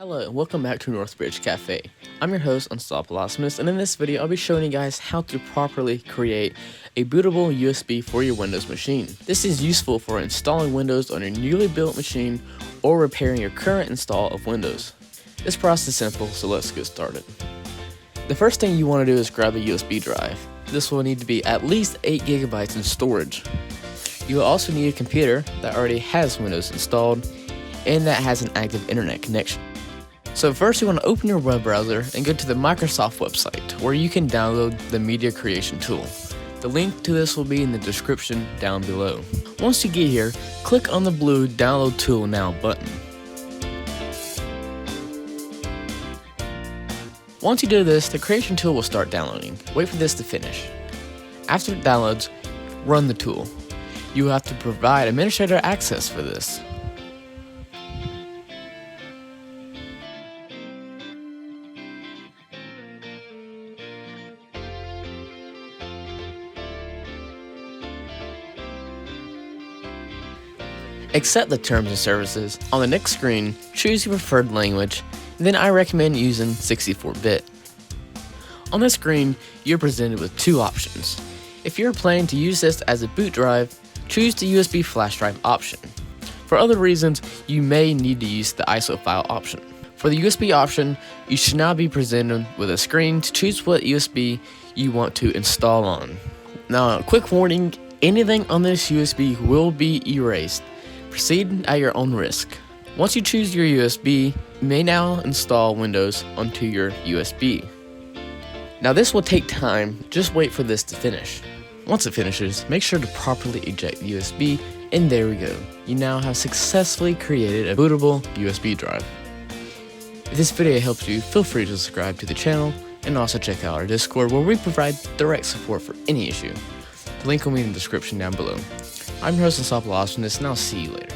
Hello and welcome back to Northbridge Cafe. I'm your host, Unstoppable Optimus, and in this video I'll be showing you guys how to properly create a bootable USB for your Windows machine. This is useful for installing Windows on your newly built machine or repairing your current install of Windows. This process is simple, so let's get started. The first thing you want to do is grab a USB drive. This will need to be at least 8 GB in storage. You will also need a computer that already has Windows installed and that has an active internet connection. So first you want to open your web browser and go to the Microsoft website where you can download the media creation tool. The link to this will be in the description down below. Once you get here, click on the blue Download Tool Now button. Once you do this, the creation tool will start downloading. Wait for this to finish. After it downloads, run the tool. You will have to provide administrator access for this. Accept the terms and services. On the next screen, choose your preferred language, then I recommend using 64-bit. On this screen, you're presented with two options. If you're planning to use this as a boot drive, choose the USB flash drive option. For other reasons, you may need to use the ISO file option. For the USB option, you should now be presented with a screen to choose what USB you want to install on. Now, a quick warning, anything on this USB will be erased. Proceed at your own risk. Once you choose your USB, you may now install Windows onto your USB. Now this will take time, just wait for this to finish. Once it finishes, make sure to properly eject the USB, and there we go. You now have successfully created a bootable USB drive. If this video helps you, feel free to subscribe to the channel, and also check out our Discord where we provide direct support for any issue. The link will be in the description down below. I'm your host, Unstoppable Optimus, and I'll see you later.